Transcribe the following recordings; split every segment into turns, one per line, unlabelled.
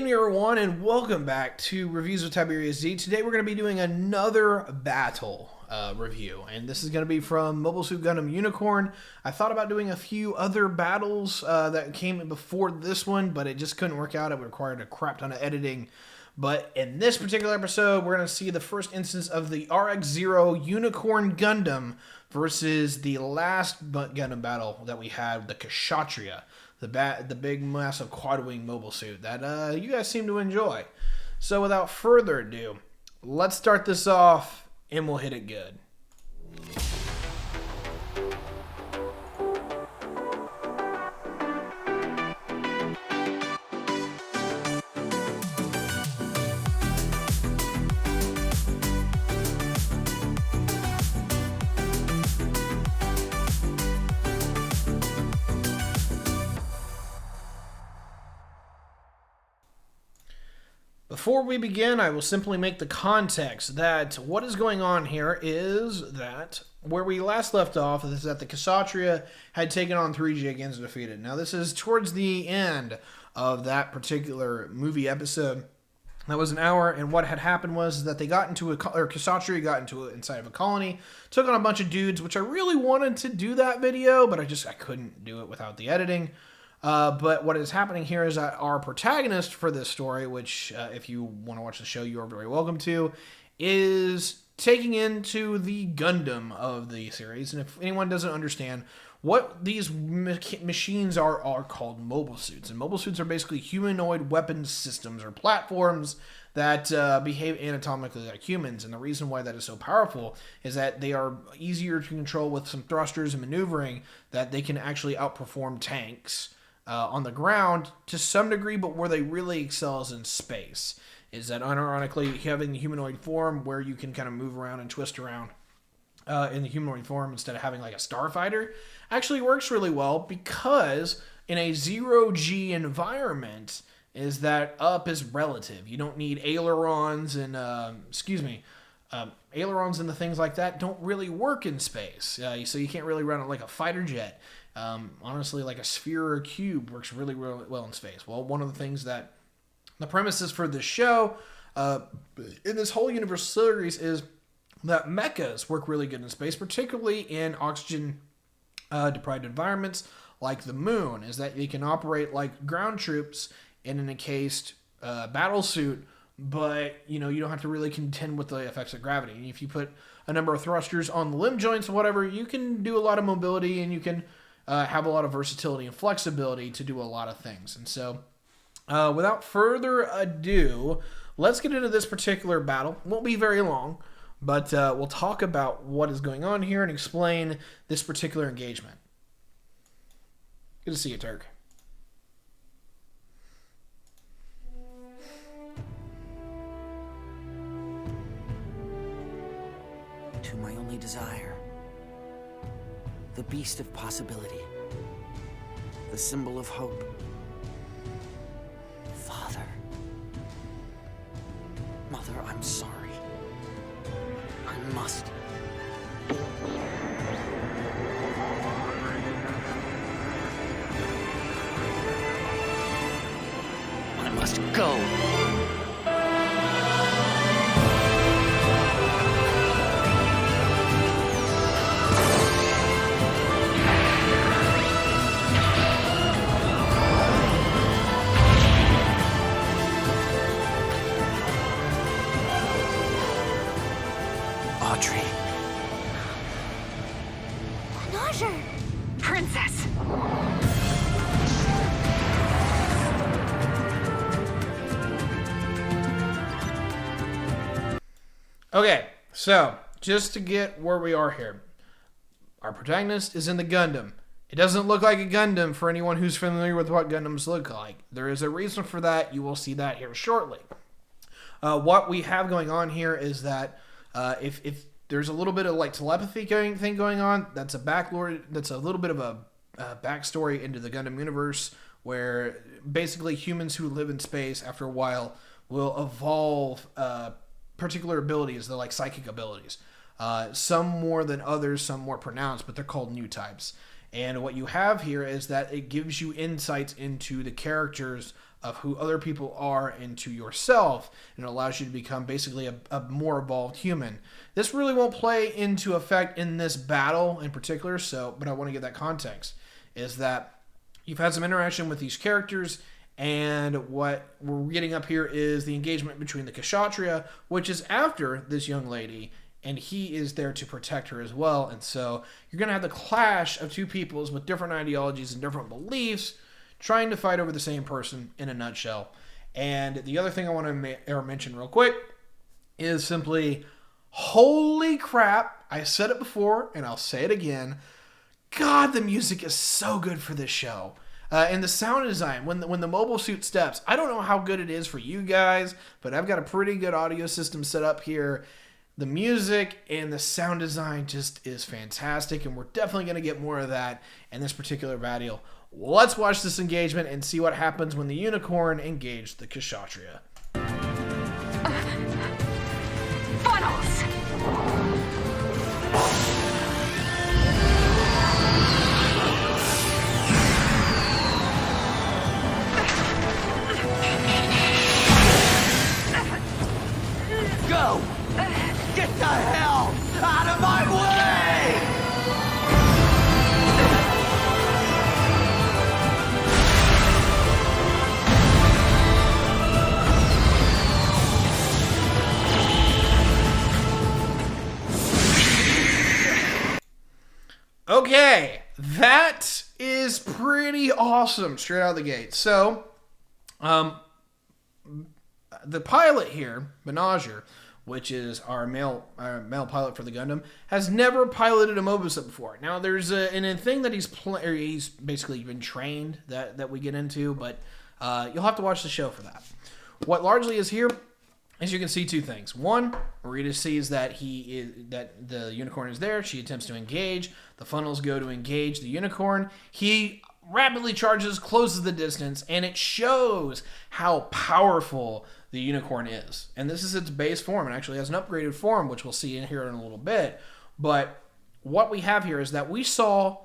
evening, everyone, and welcome back to Reviews with Tyberius Z. Today we're going to be doing another battle review, and this is going to be from Mobile Suit Gundam Unicorn. I thought about doing a few other battles that came before this one, but it just couldn't work out. It required a crap ton of editing. But in this particular episode, we're going to see the first instance of the RX-0 Unicorn Gundam versus the last Gundam battle that we had, the Kshatriya. The big, massive quad-wing mobile suit that you guys seem to enjoy. So without further ado, let's start this off, and we'll hit it good. Before we begin, I will simply make the context that what is going on here is that where we last left off is that the Kshatriya had taken on 3 Jigens and defeated. Now this is towards the end of that particular movie episode. That was an hour, and what had happened was that they got into Kshatriya got into inside of a colony, took on a bunch of dudes, which I really wanted to do that video, but I couldn't do it without the editing. But what is happening here is that our protagonist for this story, which if you want to watch the show, you are very welcome to, is taking into the Gundam of the series. And if anyone doesn't understand, what these machines are called mobile suits. And mobile suits are basically humanoid weapons systems or platforms that behave anatomically like humans. And the reason why that is so powerful is that they are easier to control with some thrusters and maneuvering, that they can actually outperform tanks on the ground to some degree, but where they really excel is in space. Is that unironically having the humanoid form where you can kind of move around and twist around in the humanoid form instead of having like a starfighter actually works really well, because in a 0G environment is that up is relative. You don't need ailerons and ailerons and the things like that don't really work in space. So you can't really run it like a fighter jet. Honestly, like a sphere or a cube works really, really well in space. Well, one of the things that the premises for this show, in this whole universe series, is that mechas work really good in space, particularly in oxygen deprived environments like the moon, is that they can operate like ground troops in an encased battle suit, but you don't have to really contend with the effects of gravity. And if you put a number of thrusters on the limb joints or whatever, you can do a lot of mobility, and you can have a lot of versatility and flexibility to do a lot of things. And so, without further ado, let's get into this particular battle. It won't be very long, but we'll talk about what is going on here and explain this particular engagement. Good to see you, Turk.
To my only desire, the beast of possibility, the symbol of hope. Father, Mother, I'm sorry. I must. I must go.
Princess!
Okay, so just to get where we are here, our protagonist is in the Gundam. It doesn't look like a Gundam for anyone who's familiar with what Gundams look like. There is a reason for that. You will see that here shortly. What we have going on here is that if there's a little bit of like telepathy thing going on, that's a little bit of a backstory into the Gundam universe, where basically humans who live in space after a while will evolve particular abilities. They're like psychic abilities. Some more than others, some more pronounced, but they're called new types. And what you have here is that it gives you insights into the characters of who other people are into yourself, and it allows you to become basically a more evolved human. This really won't play into effect in this battle in particular, but I want to give that context, is that you've had some interaction with these characters, and what we're getting up here is the engagement between the Kshatriya, which is after this young lady, and he is there to protect her as well. And so you're going to have the clash of two peoples with different ideologies and different beliefs trying to fight over the same person in a nutshell. And the other thing I want to mention real quick is simply, holy crap, I said it before and I'll say it again, God, the music is so good for this show. And the sound design, when the mobile suit steps, I don't know how good it is for you guys, but I've got a pretty good audio system set up here. The music and the sound design just is fantastic, and we're definitely going to get more of that in this particular battle. Let's watch this engagement and see what happens when the unicorn engaged the Kshatriya.
Funnels!
Go! Get the hell out of my way!
Okay, that is pretty awesome straight out of the gate. So, the pilot here, Menager, which is our male pilot for the Gundam, has never piloted a mobile suit before. Now, there's a thing that he's basically been trained that we get into, but you'll have to watch the show for that. What largely is here, as you can see, two things. One, Marita sees that the unicorn is there. She attempts to engage. The funnels go to engage the unicorn. He rapidly charges, closes the distance, and it shows how powerful the unicorn is. And this is its base form. It actually has an upgraded form, which we'll see in here in a little bit. But what we have here is that we saw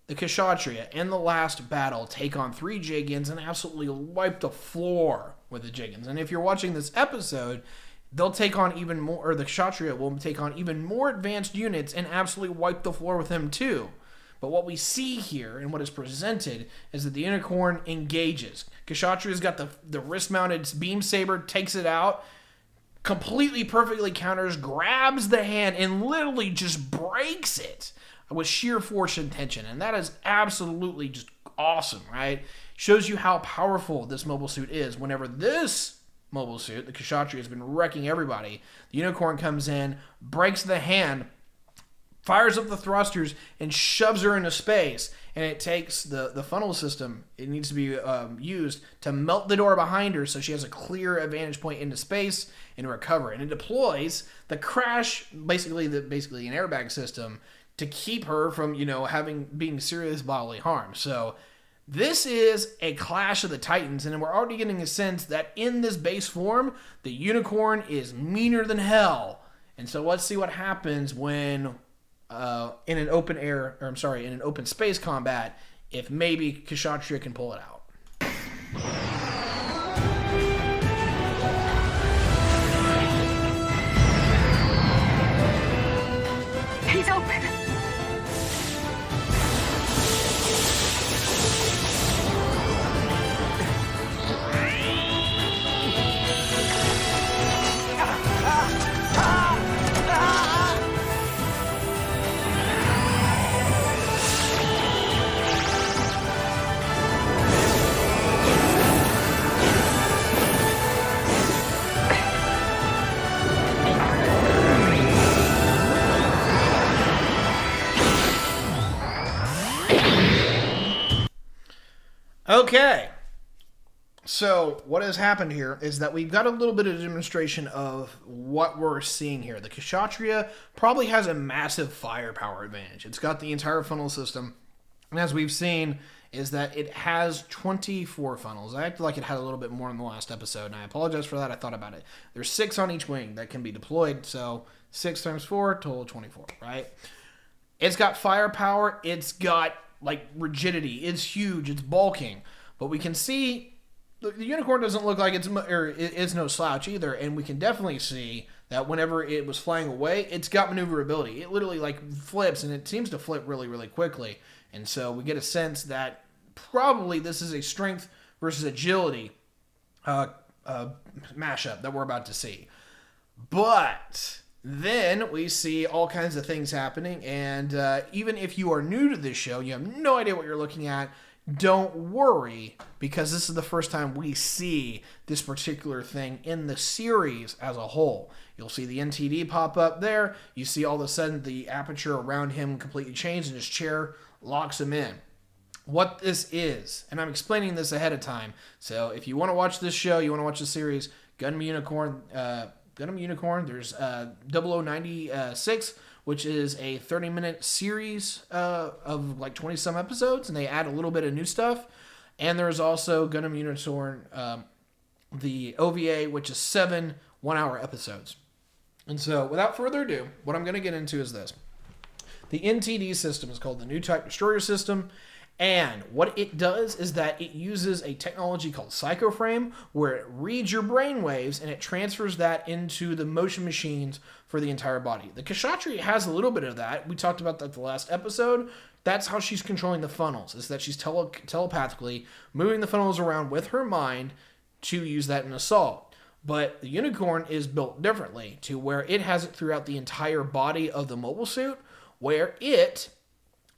the Kshatriya in the last battle take on 3 Jagans and absolutely wipe the floor with the Jagans. And if you're watching this episode, they'll take on even more, or the Kshatriya will take on even more advanced units and absolutely wipe the floor with them too. But what we see here and what is presented is that the unicorn engages. Kshatriya's got the wrist-mounted beam saber, takes it out, completely perfectly counters, grabs the hand, and literally just breaks it with sheer force and tension. And that is absolutely just awesome, right? Shows you how powerful this mobile suit is. Whenever this mobile suit, the Kshatriya, has been wrecking everybody, the unicorn comes in, breaks the hand, fires up the thrusters, and shoves her into space. And it takes the funnel system, it needs to be used to melt the door behind her so she has a clear advantage point into space and recover. And it deploys the crash, basically an airbag system, to keep her from, being serious bodily harm. So this is a clash of the titans, and we're already getting a sense that in this base form, the unicorn is meaner than hell. And so let's see what happens when in an open space combat, if maybe Kshatriya can pull it out.
He's open.
Okay, so what has happened here is that we've got a little bit of demonstration of what we're seeing here. The Kshatriya probably has a massive firepower advantage. It's got the entire funnel system, and as we've seen, is that it has 24 funnels. I acted like it had a little bit more in the last episode, and I apologize for that. I thought about it. There's 6 on each wing that can be deployed, so 6 times 4, total 24, right? It's got firepower. It's got rigidity. It's huge. It's bulking. But we can see the unicorn doesn't look like it's no slouch either, and we can definitely see that whenever it was flying away, it's got maneuverability. It literally like flips, and it seems to flip really, really quickly. And so we get a sense that probably this is a strength versus agility mashup that we're about to see. But then we see all kinds of things happening, and even if you are new to this show, you have no idea what you're looking at, don't worry, because this is the first time we see this particular thing in the series as a whole. You'll see the NTD pop up there. You see all of a sudden the aperture around him completely change, and his chair locks him in. What this is, and I'm explaining this ahead of time, so if you want to watch this show, you want to watch the series, Gundam Unicorn, there's 0096, which is a 30-minute series of like 20-some episodes, and they add a little bit of new stuff. And there's also Gundam Unicorn, the OVA, which is 7 one-hour episodes. And so, without further ado, what I'm going to get into is this. The NTD system is called the New Type Destroyer System, and what it does is that it uses a technology called psychoframe, where it reads your brainwaves and it transfers that into the motion machines for the entire body. The Kshatriya has a little bit of that. We talked about that the last episode. That's how she's controlling the funnels, is that she's telepathically moving the funnels around with her mind to use that in assault. But the Unicorn is built differently, to where it has it throughout the entire body of the mobile suit, where it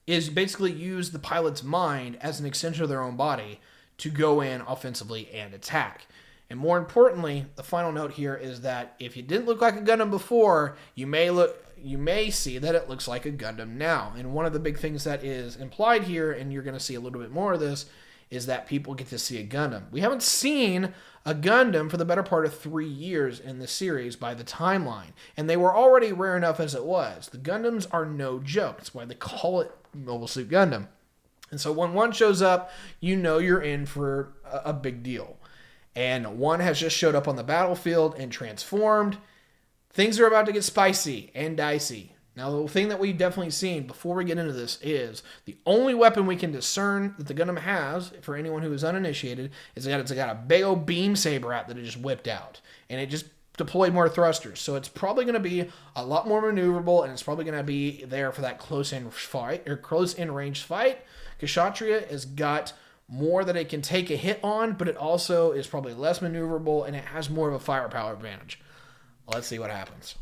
is basically use the pilot's mind as an extension of their own body to go in offensively and attack. And more importantly, the final note here is that if it didn't look like a Gundam before, you may see that it looks like a Gundam now. And one of the big things that is implied here, and you're going to see a little bit more of this, is that people get to see a Gundam. We haven't seen a Gundam for the better part of 3 years in the series by the timeline. And they were already rare enough as it was. The Gundams are no joke. That's why they call it Mobile Suit Gundam. And so when one shows up, you know you're in for a big deal. And one has just showed up on the battlefield and transformed. Things are about to get spicy and dicey. Now, the thing that we've definitely seen before we get into this is the only weapon we can discern that the Gundam has, for anyone who is uninitiated, is that it's got a big old beam saber out that it just whipped out. And it just deployed more thrusters. So it's probably going to be a lot more maneuverable, and it's probably going to be there for that close-in fight, or close-in-range fight. Kshatriya has got more that it can take a hit on, but it also is probably less maneuverable, and it has more of a firepower advantage. Let's see what happens.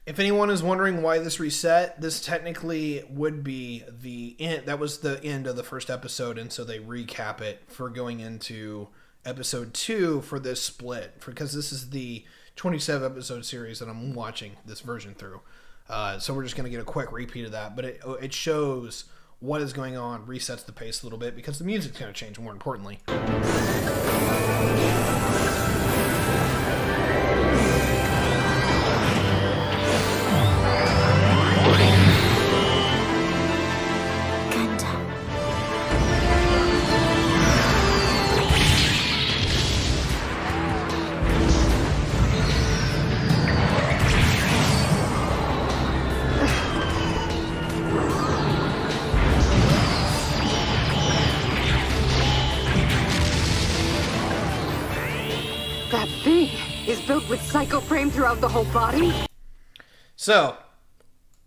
If anyone is wondering why this reset, this technically would be the end. That was the end of the first episode, and so they recap it for going into episode 2 for this split, because this is the 27 episode series that I'm watching this version through. So we're just going to get a quick repeat of that, but it shows what is going on, resets the pace a little bit, because the music's going to change, more importantly.
That thing is built with psychoframe throughout the whole body?
So,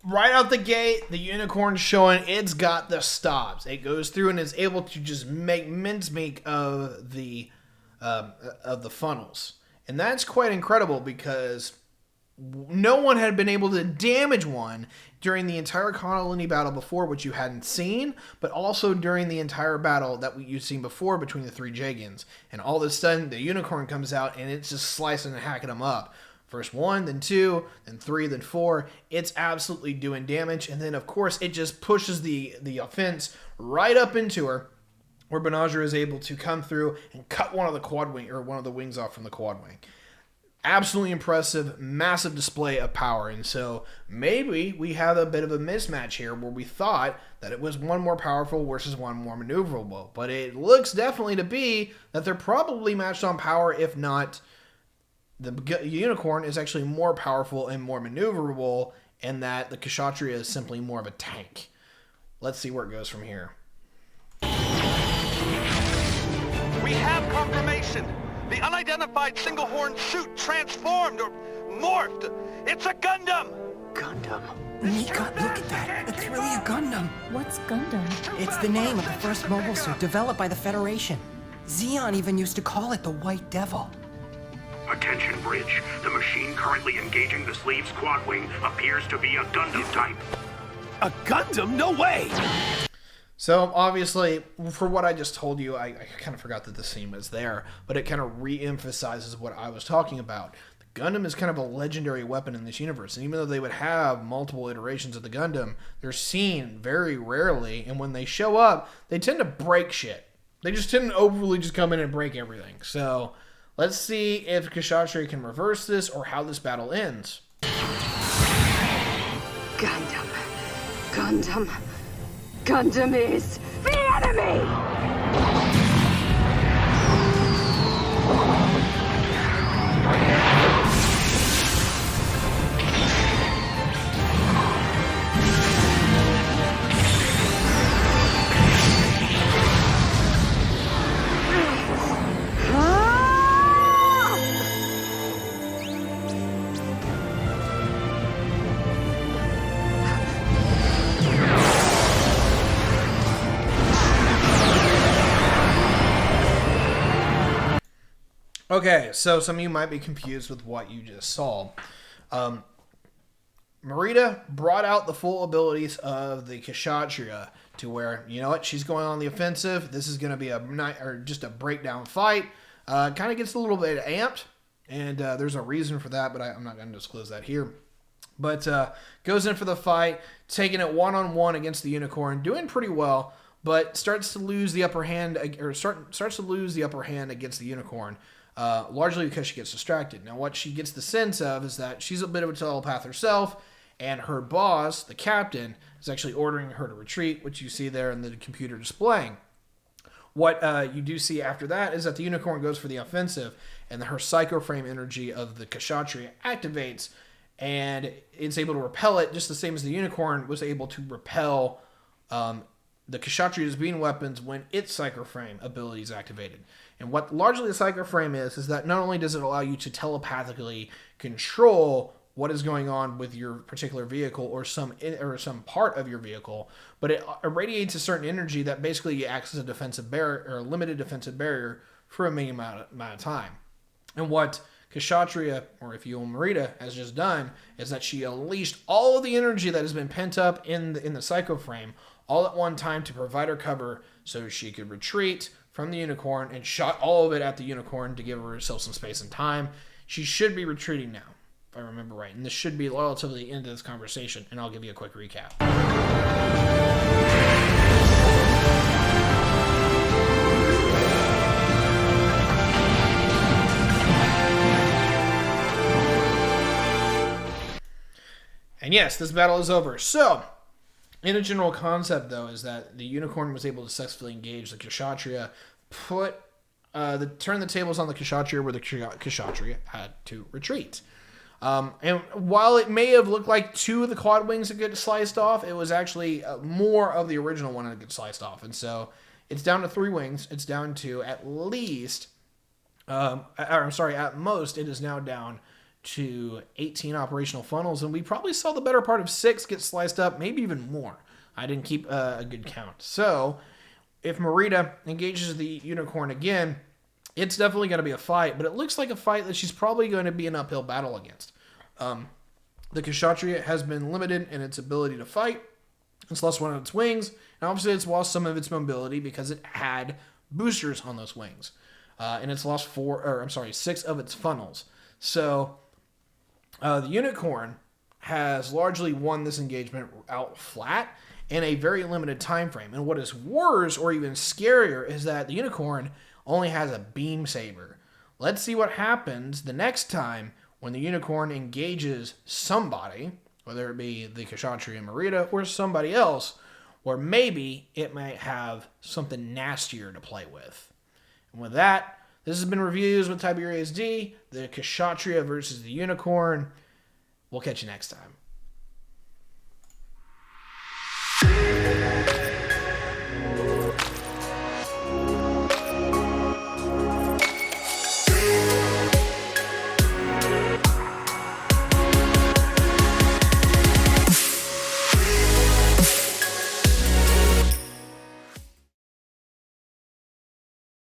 right out the gate, the Unicorn's showing it's got the stops. It goes through and is able to just make mincemeat of the funnels. And that's quite incredible, because no one had been able to damage one during the entire Conolini battle before, which you hadn't seen, but also during the entire battle that you'd seen before between the 3 Jagans. And all of a sudden, the Unicorn comes out and it's just slicing and hacking them up. First 1, then 2, then 3, then 4. It's absolutely doing damage. And then, of course, it just pushes the offense right up into her, where Banagher is able to come through and cut one of the quad wing, or one of the wings off from the quad wing. absolutely impressive, massive display of power. And so maybe we have a bit of a mismatch here where we thought that it was one more powerful versus one more maneuverable. But it looks definitely to be that they're probably matched on power, if not the Unicorn is actually more powerful and more maneuverable, and that the Kshatriya is simply more of a tank. Let's see where it goes from here.
We have confirmation. The unidentified single-horn suit transformed or morphed. It's a Gundam!
Gundam? Mika, look at that. It's really a Gundam.
What's Gundam?
It's the name of the first mobile suit developed by the Federation. Zeon even used to call it the White Devil.
Attention, Bridge. The machine currently engaging the Sleeves quad wing appears to be a Gundam type.
A Gundam? No way!
So, obviously, for what I just told you, I kind of forgot that the scene was there, but it kind of re-emphasizes what I was talking about. The Gundam is kind of a legendary weapon in this universe, and even though they would have multiple iterations of the Gundam, they're seen very rarely, and when they show up, they tend to break shit. They just tend to overly just come in and break everything. So, let's see if Kshatriya can reverse this, or how this battle ends.
Gundam. Gundam. Gundam is the enemy!
Okay, so some of you might be confused with what you just saw. Marita brought out the full abilities of the Kshatriya to where, you know what, she's going on the offensive. This is going to be just a breakdown fight. Kind of gets a little bit amped, and there's a reason for that, but I'm not going to disclose that here. But goes in for the fight, taking it one-on-one against the Unicorn, doing pretty well, but starts to lose the upper hand, starts to lose the upper hand against the Unicorn. Largely because she gets distracted. Now, what she gets the sense of is that she's a bit of a telepath herself, and her boss, the captain, is actually ordering her to retreat, which you see there in the computer displaying. What you do see after that is that the Unicorn goes for the offensive, and her psychoframe energy of the Kshatriya activates, and it's able to repel it just the same as the Unicorn was able to repel the Kshatriya's beam weapons when its psychoframe ability is activated. And what largely the psychoframe is that not only does it allow you to telepathically control what is going on with your particular vehicle or some part of your vehicle, but it irradiates a certain energy that basically acts as a defensive barrier or a limited defensive barrier for a minimum amount of time. And what Kshatriya, or if you will, Marita, has just done is that she unleashed all of the energy that has been pent up in the psychoframe all at one time to provide her cover so she could retreat from the Unicorn and shot all of it at the Unicorn to give herself some space and time. She should be retreating now, if I remember right. And this should be relatively the end of this conversation, and I'll give you a quick recap. And yes, this battle is over. So, in a general concept, though, is that the Unicorn was able to successfully engage the Kshatriya, turn the tables on the Kshatriya where the Kshatriya had to retreat. And while it may have looked like two of the quad wings that get sliced off, it was actually more of the original one that gets sliced off. And so it's down to 3 wings. It's down to at most, it is now down to 18 operational funnels, and we probably saw the better part of 6 get sliced up, maybe even more. I didn't keep a good count. So, if Marita engages the Unicorn again, it's definitely going to be a fight, but it looks like a fight that she's probably going to be an uphill battle against. The Kshatriya has been limited in its ability to fight. It's lost one of its wings, and obviously it's lost some of its mobility because it had boosters on those wings. And it's lost 6 of its funnels. So, the Unicorn has largely won this engagement out flat in a very limited time frame. And what is worse or even scarier is that the Unicorn only has a beam saber. let's see what happens the next time when the unicorn engages somebody, whether it be the Kshatriya Marita or somebody else, or maybe it might have something nastier to play with. And with that, this has been Reviews with Tyberius D, the Kshatriya versus the Unicorn. We'll catch you next time.